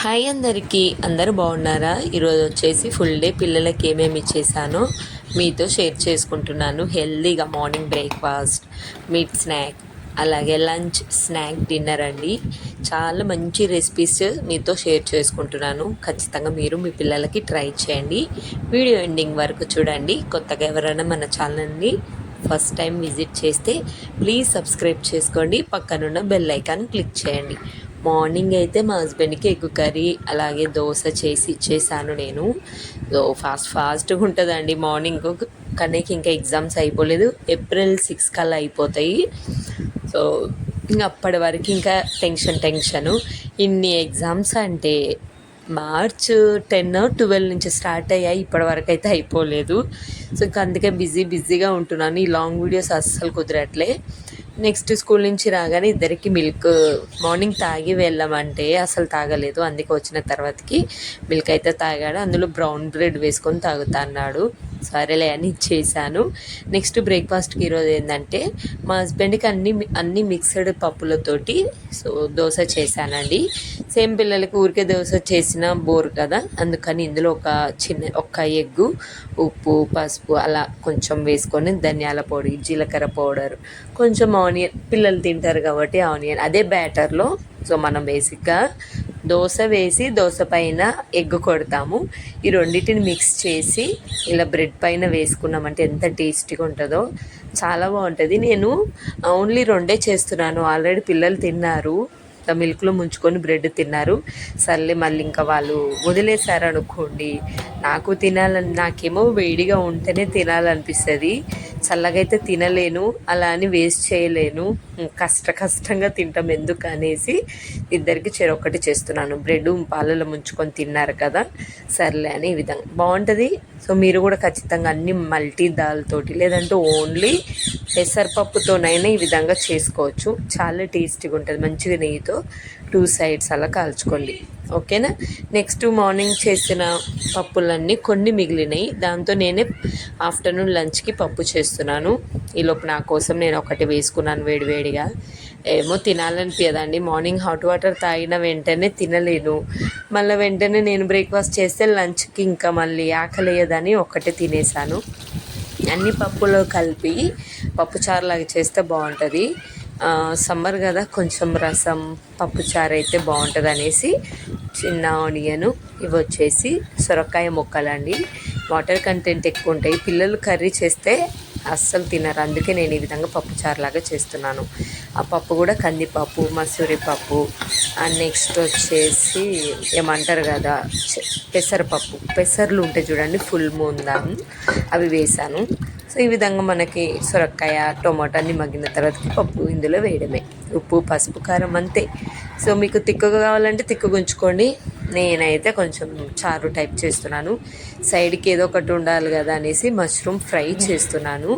Hi అందరికీ, అందరూ బాగున్నారా? ఈరోజు వచ్చేసి ఫుల్ డే పిల్లలకి ఏమేమి ఇచ్చేసానో మీతో షేర్ చేసుకుంటున్నాను. హెల్దీగా మార్నింగ్ బ్రేక్ఫాస్ట్, మిడ్ స్నాక్, అలాగే లంచ్, స్నాక్, డిన్నర్ అండి. చాలా మంచి రెసిపీస్ మీతో షేర్ చేసుకుంటున్నాను. ఖచ్చితంగా మీరు మీ పిల్లలకి ట్రై చేయండి. వీడియో ఎండింగ్ వరకు చూడండి. కొత్తగా ఎవరైనా మన ఛానల్ని ఫస్ట్ టైం విజిట్ చేస్తే ప్లీజ్ సబ్స్క్రైబ్ చేసుకోండి. పక్కనున్న బెల్ ఐకాన్ క్లిక్ చేయండి. మార్నింగ్ అయితే మా హస్బెండ్కి ఎగ్ కర్రీ అలాగే దోశ చేసి ఇచ్చేసాను నేను. సో ఫాస్ట్గా ఉంటుందండి మార్నింగ్. కానీ ఇంకా ఎగ్జామ్స్ అయిపోలేదు, ఏప్రిల్ 6 కల్లా అయిపోతాయి. సో ఇంకా అప్పటి వరకు ఇంకా టెన్షను. ఇన్ని ఎగ్జామ్స్ అంటే మార్చ్ 10-12 నుంచి స్టార్ట్ అయ్యాయి, ఇప్పటి వరకు అయితే అయిపోలేదు. సో ఇంకా అందుకే బిజీగా ఉంటున్నాను. ఈ లాంగ్ వీడియోస్ అస్సలు కుదరట్లే. నెక్స్ట్ స్కూల్ నుంచి రాగానే ఇద్దరికి మిల్క్ మార్నింగ్ తాగి వెళ్ళామంటే అసలు తాగలేదు. అందుకే వచ్చిన తర్వాతకి మిల్క్ అయితే తాగాడు. అందులో బ్రౌన్ బ్రెడ్ వేసుకొని తాగుతా అన్నాడు. సరేలే అని ఇచ్చేసాను. నెక్స్ట్ బ్రేక్ఫాస్ట్కి ఈరోజు ఏంటంటే మా హస్బెండ్కి అన్ని మిక్స్డ్ పప్పులతోటి సో దోశ చేశానండి. సేమ్ పిల్లలకి ఊరికే దోశ చేసిన బోర్ కదా, అందుకని ఇందులో ఒక్క ఎగ్గు, ఉప్పు, పసుపు అలా కొంచెం వేసుకొని ధనియాల పొడి, జీలకర్ర పౌడర్, కొంచెం ఆనియన్, పిల్లలు తింటారు కాబట్టి ఆనియన్ అదే బ్యాటర్లో. సో మనం బేసిక్గా దోశ వేసి దోశ పైన ఎగ్ కొడతాము. ఈ రెండింటిని మిక్స్ చేసి ఇలా బ్రెడ్ పైన వేసుకున్నామంటే ఎంత టేస్టీగా ఉంటుందో, చాలా బాగుంటుంది. నేను ఓన్లీ 2 చేస్తున్నాను. ఆల్రెడీ పిల్లలు తిన్నారు, మిల్క్లో ముంచుకొని బ్రెడ్ తిన్నారు. సర్లే మళ్ళీ ఇంకా వాళ్ళు వదిలేశారు అనుకోండి. నాకేమో వేడిగా ఉంటేనే తినాలనిపిస్తుంది, చల్లగా అయితే తినలేను, అలా అని వేస్ట్ చేయలేను. కష్టంగా తింటాం ఎందుకు అనేసి ఇద్దరికి చెరొక్కటి చేస్తున్నాను. బ్రెడ్ పాలలో ముంచుకొని తిన్నారు కదా, సర్లే అని ఈ విధంగా బాగుంటుంది. సో మీరు కూడా ఖచ్చితంగా అన్ని మల్టీ దాల్తోటి లేదంటే ఓన్లీ పెసరపప్పుతోనైనా ఈ విధంగా చేసుకోవచ్చు. చాలా టేస్టీగా ఉంటుంది. మంచిగా నెయ్యితో 2 సైడ్స్ అలా కాల్చుకోండి, ఓకేనా. నెక్స్ట్ మార్నింగ్ చేసిన పప్పులన్నీ కొన్ని మిగిలినాయి. దాంతో నేనే ఆఫ్టర్నూన్ లంచ్కి పప్పు చేస్తున్నాను. ఈలోపు నా కోసం నేను ఒకటి వేసుకున్నాను వేడివేడిగా. ఏమో తినాలనిపించదండి, మార్నింగ్ హాట్ వాటర్ తాగిన వెంటనే తినలేను. మళ్ళీ వెంటనే నేను బ్రేక్ఫాస్ట్ చేస్తే లంచ్కి ఇంకా మళ్ళీ ఆకలేయదని ఒకటే తినేసాను. అన్ని పప్పులో కలిపి పప్పుచారులాగా చేస్తే బాగుంటుంది. సమ్మర్ కదా, కొంచెం రసం, పప్పుచారు అయితే బాగుంటుంది అనేసి చిన్న ఆనియను, ఇవి వచ్చేసి సొరకాయ ముక్కలండి. వాటర్ కంటెంట్ ఎక్కువ ఉంటాయి. పిల్లలు కర్రీ చేస్తే అస్సలు తినరు, అందుకే నేను ఈ విధంగా పప్పుచారులాగా చేస్తున్నాను. ఆ పప్పు కూడా కందిపప్పు, మసూరి పప్పు, నెక్స్ట్ వచ్చేసి ఏమంటారు కదా పెసరపప్పు, పెసర్లు ఉంటాయి చూడండి, ఫుల్ మూందాం, అవి వేసాను. సో ఈ విధంగా మనకి సొరకాయ, టొమాటో అన్ని మగ్గిన తర్వాతకి పప్పు ఇందులో వేయడమే. ఉప్పు, పసుపు, కారం అంతే. సో మీకు తిక్కుగా కావాలంటే తిక్కుగా ఉంచుకోండి. నేనైతే కొంచెం చారు టైప్ చేస్తున్నాను. సైడ్కి ఏదో ఒకటి ఉండాలి కదా అనేసి మష్రూమ్ ఫ్రై చేస్తున్నాను.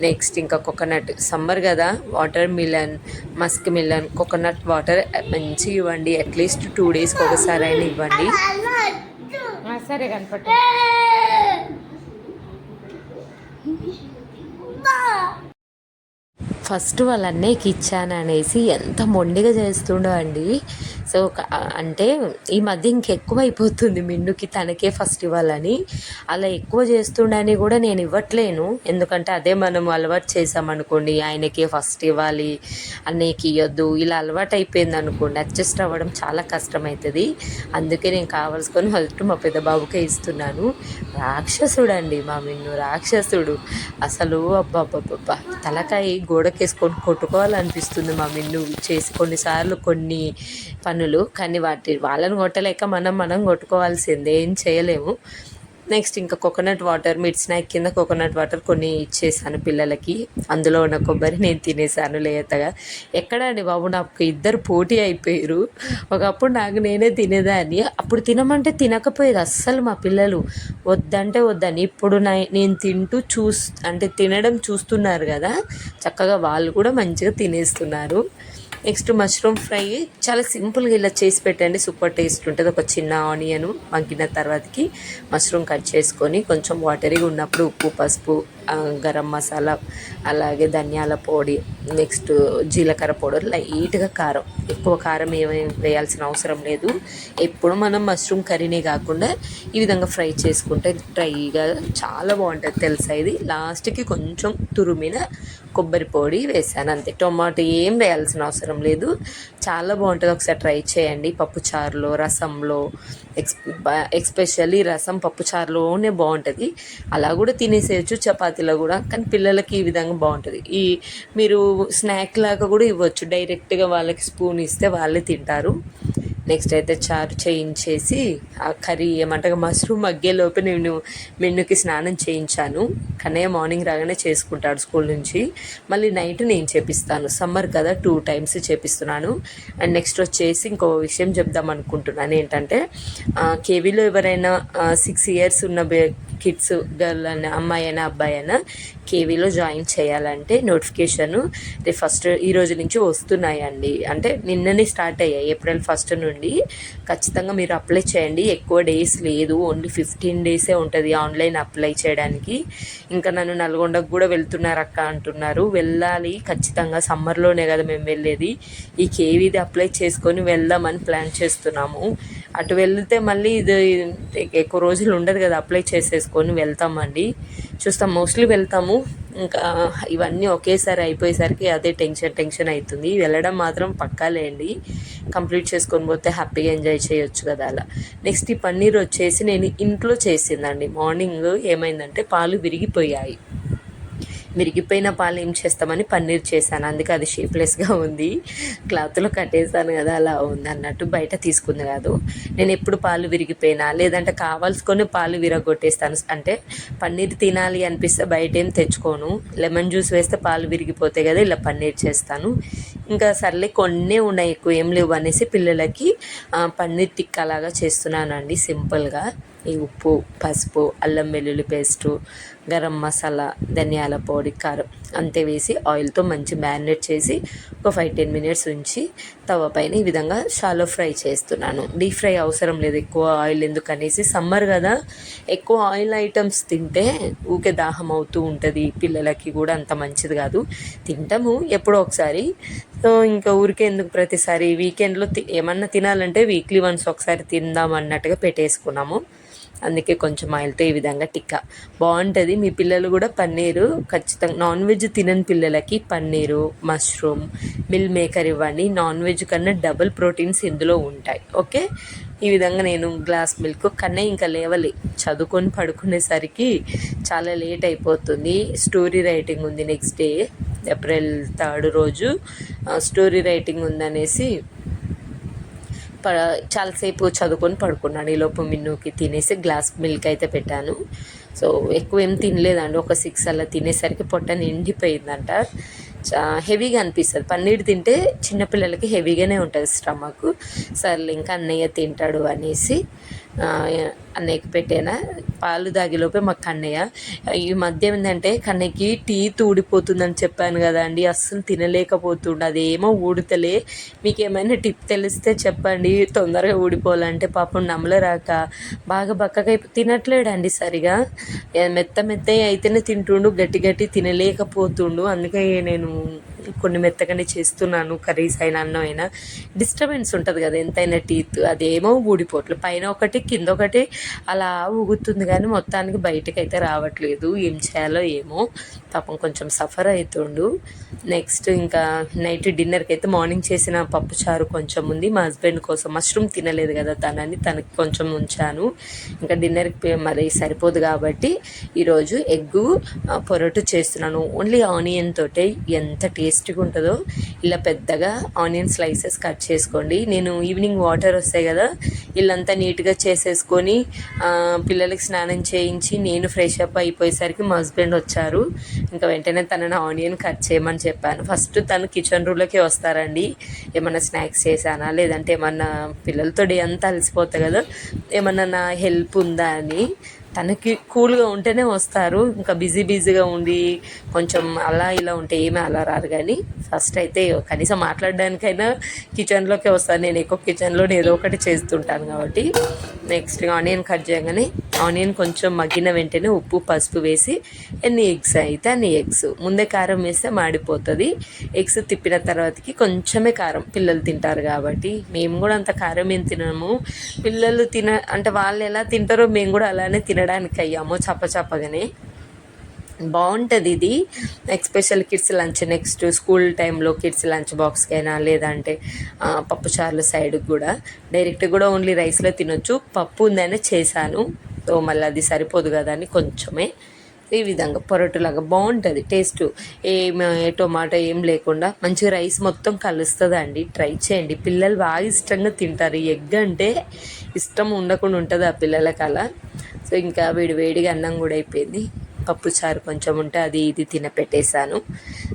నెక్స్ట్ ఇంకా కోకోనట్, సమ్మర్ కదా, water melon, Musk melon, coconut water మంచిగా ఇవ్వండి. అట్లీస్ట్ 2 డేస్కి ఒకసారి అయినా ఇవ్వండి. సరే కనపట్టు. ఫస్ట్ వాళ్ళ అన్నయ్యకి ఇచ్చాను అనేసి ఎంత మొండిగా చేస్తుండో అండి. సో అంటే ఈ మధ్య ఇంకెక్కువ అయిపోతుంది మిన్నుకి, తనకే ఫస్ట్ ఇవ్వాలని. అలా ఎక్కువ చేస్తుండని కూడా నేను ఇవ్వట్లేను, ఎందుకంటే అదే మనం అలవాటు చేసామనుకోండి, ఆయనకే ఫస్ట్ ఇవ్వాలి, అన్నయ్యకి ఇవ్వద్దు, ఇలా అలవాటు అయిపోయింది అనుకోండి, అడ్జస్ట్ అవ్వడం చాలా కష్టమవుతుంది. అందుకే నేను కావాల్సుకొని ఫస్ట్ మా పెద్ద బాబుకే ఇస్తున్నాను. రాక్షసుడు అండి మా మిన్ను, రాక్షసుడు అసలు. అబ్బా తలకాయ గోడకేసుకొని కొట్టుకోవాలనిపిస్తుంది మా మిన్ను చేసి కొన్నిసార్లు కొన్ని పనులు. కానీ వాళ్ళని కొట్టలేక మనం కొట్టుకోవాల్సిందే, ఏం చేయలేము. నెక్స్ట్ ఇంకా కోకోనట్ వాటర్, మిడ్ స్నాక్ కింద కోకోనట్ వాటర్ కొన్ని ఇచ్చేసాను పిల్లలకి. అందులో ఉన్న కొబ్బరి నేను తినేసాను లేతగా. ఎక్కడ అండి బాబు, నాకు ఇద్దరు పోటీ అయిపోయారు. ఒకప్పుడు నాకు నేనే తినేదాన్ని, అప్పుడు తినమంటే తినకపోయేది అస్సలు మా పిల్లలు, వద్దంటే వద్దని. ఇప్పుడు నేను తింటూ తినడం చూస్తున్నారు కదా, చక్కగా వాళ్ళు కూడా మంచిగా తినేస్తున్నారు. నెక్స్ట్ మష్రూమ్ ఫ్రై చాలా సింపుల్గా ఇలా చేసి పెట్టండి, సూపర్ టేస్ట్ ఉంటుంది. ఒక చిన్న ఆనియన్ మగ్గిన తర్వాతకి మష్రూమ్ కట్ చేసుకొని కొంచెం వాటరీగా ఉన్నప్పుడు ఉప్పు, పసుపు, గరం మసాలా, అలాగే ధనియాల పొడి, నెక్స్ట్ జీలకర్ర పౌడర్, లైట్గా కారం, ఎక్కువ కారం ఏమీ వేయాల్సిన అవసరం లేదు. ఎప్పుడు మనం మష్రూమ్ కర్రీనే కాకుండా ఈ విధంగా ఫ్రై చేసుకుంటే డ్రైగా చాలా బాగుంటుంది తెలుసా. ఇది లాస్ట్కి కొంచెం తురిమిన కొబ్బరి పొడి వేసాను అంతే. టొమాటో ఏం వేయాల్సిన అవసరం లేదు. చాలా బాగుంటుంది, ఒకసారి ట్రై చేయండి. పప్పుచారులో, రసంలో, ఎక్స్పెషల్లీ రసం పప్పుచారులోనే బాగుంటుంది. అలా కూడా తినేసేయచ్చు చపాతీలో కూడా, కానీ పిల్లలకి ఈ విధంగా బాగుంటుంది. మీరు స్నాక్ లాగా కూడా ఇవ్వచ్చు, డైరెక్ట్గా వాళ్ళకి స్పూన్ ఇస్తే వాళ్ళే తింటారు. నెక్స్ట్ అయితే చారు చేయించేసి ఆ కర్రీ ఏమంటే మష్రూమ్ మగ్గేలోపు నేను మిన్నుకి స్నానం చేయించాను. కన్నయ్య మార్నింగ్ రాగానే చేసుకుంటాడు స్కూల్ నుంచి, మళ్ళీ నైట్ నేను చేపిస్తాను. సమ్మర్ కదా 2 times చేపిస్తున్నాను. అండ్ నెక్స్ట్ వచ్చేసి ఇంకో విషయం చెప్దాం అనుకుంటున్నాను. ఏంటంటే కేవీలో ఎవరైనా 6 years ఉన్న కిడ్స్, గర్ల్ అయినా అమ్మాయి అయినా అబ్బాయి అయినా కేవీలో జాయిన్ చేయాలంటే నోటిఫికేషన్ ఫస్ట్ ఈ రోజు నుంచి వస్తున్నాయండి. అంటే నిన్ననే స్టార్ట్ అయ్యాయి, April 1st నుండి. ఖచ్చితంగా మీరు అప్లై చేయండి. ఎక్కువ డేస్ లేదు, ఓన్లీ 15 days ఉంటుంది ఆన్లైన్ అప్లై చేయడానికి. ఇంకా నన్ను నల్గొండకు కూడా వెళ్తున్నారు అక్క అంటున్నారు. వెళ్ళాలి ఖచ్చితంగా, సమ్మర్లోనే కదా మేము వెళ్ళేది. ఈ కేవీది అప్లై చేసుకొని వెళ్దామని ప్లాన్ చేస్తున్నాము. అటు వెళ్తే మళ్ళీ ఇది ఎక్కువ రోజులు ఉండదు కదా, అప్లై చేసేసుకొని వెళ్తామండి. చూస్తాం, మోస్ట్లీ వెళ్తాము. ఇంకా ఇవన్నీ ఒకేసారి అయిపోయేసరికి అదే టెన్షన్ అవుతుంది. వెళ్ళడం మాత్రం పక్కాలేండి, కంప్లీట్ చేసుకొని పోతే హ్యాపీగా ఎంజాయ్ చేయొచ్చు కదా అలా. నెక్స్ట్ ఈ పన్నీర్ వచ్చేసి నేను ఇంట్లో చేసిందండి. మార్నింగ్ ఏమైందంటే పాలు విరిగిపోయాయి. విరిగిపోయిన పాలు ఏం చేస్తామని పన్నీర్ చేశాను, అందుకే అది షేప్లెస్గా ఉంది. క్లాత్లో కట్టేసాను కదా అలా ఉంది అన్నట్టు, బయట తీసుకుంది కాదు. నేను ఎప్పుడు పాలు విరిగిపోయినా లేదంటే కావాల్సుకొని పాలు విరగొట్టేస్తాను. అంటే పన్నీర్ తినాలి అనిపిస్తే బయట ఏం తెచ్చుకోను, లెమన్ జ్యూస్ వేస్తే పాలు విరిగిపోతాయి కదా, ఇలా పన్నీర్ చేస్తాను. ఇంకా సర్లే కొన్నే ఉన్నాయి, ఎక్కువ ఏం లేవు అనేసి పిల్లలకి పన్నీర్ టిక్కా లాగా చేస్తున్నానండి సింపుల్గా. ఈ ఉప్పు, పసుపు, అల్లం వెల్లుల్లి పేస్టు, గరం మసాలా, ధనియాల పొడి, కారం అంతే వేసి ఆయిల్తో మంచి మ్యారినేట్ చేసి ఒక 5-10 minutes ఉంచి తవ పైన ఈ విధంగా షాలో ఫ్రై చేస్తున్నాను. డీప్ ఫ్రై అవసరం లేదు, ఎక్కువ ఆయిల్ ఎందుకనేసి. సమ్మర్ కదా, ఎక్కువ ఆయిల్ ఐటమ్స్ తింటే ఊకే దాహం అవుతూ ఉంటుంది. పిల్లలకి కూడా అంత మంచిది కాదు. తింటాము ఎప్పుడో ఒకసారి, సో ఇంకా ఊరికే ఎందుకు ప్రతిసారి. వీకెండ్లో ఏమన్నా తినాలంటే వీక్లీ వన్స్ ఒకసారి తిందాం అన్నట్టుగా పెట్టేసుకున్నాము. అందుకే కొంచెం ఆయిల్తో ఈ విధంగా టిక్కా బాగుంటుంది. మీ పిల్లలు కూడా పన్నీరు ఖచ్చితంగా, నాన్ వెజ్ తినని పిల్లలకి పన్నీరు, మష్రూమ్, మిల్ మేకర్ ఇవ్వండి. నాన్ వెజ్ కన్నా డబుల్ ప్రోటీన్స్ ఇందులో ఉంటాయి. ఓకే, ఈ విధంగా నేను గ్లాస్ మిల్క్. కన్నయ్య ఇంకా లేవలి, చదువుకొని పడుకునేసరికి చాలా లేట్ అయిపోతుంది. స్టోరీ రైటింగ్ ఉంది నెక్స్ట్ డే, April 3rd రోజు స్టోరీ రైటింగ్ ఉందనేసి చాలాసేపు చదువుకొని పడుకున్నాను. ఈలోపు మిన్నుకి తినేసి గ్లాస్ మిల్క్ అయితే పెట్టాను. సో ఎక్కువ ఏం తినలేదండి, ఒక 6 అలా తినేసరికి పొట్ట నిండిపోయిందంట. హెవీగా అనిపిస్తుంది. పన్నీర్ తింటే చిన్నపిల్లలకి హెవీగానే ఉంటుంది స్టమక్. సర్లే ఇంకా అన్నయ్య తింటాడు అనేసి అన్నయ్యకి పెట్టాను. పాలు దాగిలోపే మా కన్నయ్య ఈ మధ్య ఏంటంటే కన్నయ్యకి టీత్ ఊడిపోతుందని చెప్పాను కదా అండి, అస్సలు తినలేకపోతుండే. అదేమో ఊడుతలే. మీకు ఏమైనా టిప్ తెలిస్తే చెప్పండి, తొందరగా ఊడిపోవాలంటే. పాపం నమ్మలరాక బాగా బక్కగా తినట్లేడండి సరిగా. మెత్త అయితేనే తింటుండు, గట్టి తినలేకపోతుండు. అందుకే నేను కొన్ని మెత్తగానే చేస్తున్నాను, కర్రీస్ అయినా అన్నం అయినా. డిస్టర్బెన్స్ ఉంటుంది కదా ఎంతైనా టీత్, అదేమో ఊడిపోవట్లేదు. పైన ఒకటి కింద ఒకటి అలా ఊగుతుంది, కానీ మొత్తానికి బయటకు అయితే రావట్లేదు. ఏం చేయాలో ఏమో, పాపం కొంచెం సఫర్ అవుతుండు. నెక్స్ట్ ఇంకా నైట్ డిన్నర్కి అయితే మార్నింగ్ చేసిన పప్పుచారు కొంచెం ఉంది. మా హస్బెండ్ కోసం మష్రూమ్ తినలేదు కదా తనని, తనకి కొంచెం ఉంచాను. ఇంకా డిన్నర్కి మరి సరిపోదు కాబట్టి ఈరోజు ఎగ్గు పొరటు చేస్తున్నాను. ఓన్లీ ఆనియన్ తోటే ఎంత టేస్టీగా ఉంటుందో. ఇలా పెద్దగా ఆనియన్ స్లైసెస్ కట్ చేసుకోండి. నేను ఈవినింగ్ వాటర్ వస్తాయి కదా, ఇల్లంతా నీట్గా చేసేసుకొని పిల్లలకి స్నానం చేయించి నేను ఫ్రెష్ అప్ అయిపోయేసరికి మా హస్బెండ్ వచ్చారు. ఇంకా వెంటనే తనని ఆనియన్ కట్ చేయమని చెప్పాను. ఫస్ట్ తను కిచెన్ రూమ్లోకి వస్తారండి, ఏమన్నా స్నాక్స్ చేశానా లేదంటే ఏమన్నా పిల్లలతో డే అంతా అలసిపోతాయి కదా, ఏమన్నా నా హెల్ప్ ఉందా అని. తనకి కూల్గా ఉంటేనే వస్తారు, ఇంకా బిజీగా ఉండి కొంచెం అలా ఇలా ఉంటే ఏమీ అలా రారు. కానీ ఫస్ట్ అయితే కనీసం మాట్లాడడానికైనా కిచెన్లోకి వస్తాను. నేను ఎక్కువ కిచెన్లో ఏదో ఒకటి చేస్తుంటాను కాబట్టి. నెక్స్ట్ ఆనియన్ కట్ చేయగానే ఆనియన్ కొంచెం మగ్గిన వెంటనే ఉప్పు పసుపు వేసి ఎన్ని ఎగ్స్ అయితే అన్ని ఎగ్స్, ముందే కారం వేస్తే మాడిపోతుంది. ఎగ్స్ తిప్పిన తర్వాతకి కొంచెమే కారం, పిల్లలు తింటారు కాబట్టి. మేము కూడా అంత కారం ఏం తినము, పిల్లలు అంటే వాళ్ళు ఎలా తింటారో మేము కూడా అలానే తినడానికి అయ్యాము, చప్పచప్పగానే. బాగుంటుంది ఇది special kids lunch. Next school టైంలో కిడ్స్ లంచ్ బాక్స్కి అయినా, లేదంటే పప్పుచారుల సైడ్కి కూడా డైరెక్ట్ కూడా ఓన్లీ రైస్లో తినొచ్చు. పప్పు ఉందనే చేశాను, సో మళ్ళీ అది సరిపోదు కదా అని కొంచెమే ఈ విధంగా పొరటులాగా బాగుంటుంది టేస్ట్. టొమాటో ఏం లేకుండా మంచిగా రైస్ మొత్తం కలుస్తుందండి. ట్రై చేయండి, పిల్లలు బాగా ఇష్టంగా తింటారు. ఈ ఎగ్ అంటే ఇష్టం ఉండకుండా ఉంటుంది ఆ పిల్లలకి అలా. సో ఇంకా వేడిగా అన్నం కూడా అయిపోయింది. పప్పు చారు కొంచెం ఉంటే అది ఇది తినపెట్టేశాను.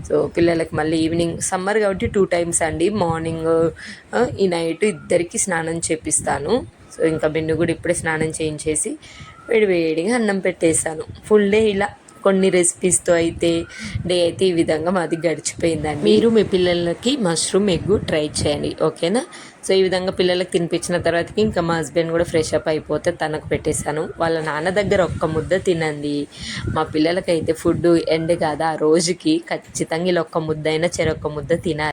సో పిల్లలకి మళ్ళీ ఈవినింగ్, సమ్మర్ కాబట్టి 2 times అండి, మార్నింగ్ ఈ నైట్ ఇద్దరికి స్నానం చేపిస్తాను. సో ఇంకా బిన్ను కూడా ఇప్పుడే స్నానం చేయించేసి వేడిగా అన్నం పెట్టేశాను. ఫుల్ డే ఇలా కొన్ని రెసిపీస్తో అయితే డే అయితే ఈ విధంగా మాది గడిచిపోయిందండి. మీరు మీ పిల్లలకి మష్రూమ్ ఎగ్ ట్రై చేయండి, ఓకేనా? సో ఈ విధంగా పిల్లలకి తినిపించిన తర్వాతకి ఇంకా మా హస్బెండ్ కూడా ఫ్రెష్ అప్ అయిపోతే తనకు పెట్టేశాను. వాళ్ళ నాన్న దగ్గర ఒక్క ముద్ద తినండి. మా పిల్లలకైతే ఫుడ్ ఎండ్ కాదా, ఆ రోజుకి ఖచ్చితంగా ఇలా ఒక్క ముద్ద అయినా చెరొక్క ముద్ద తినాలి.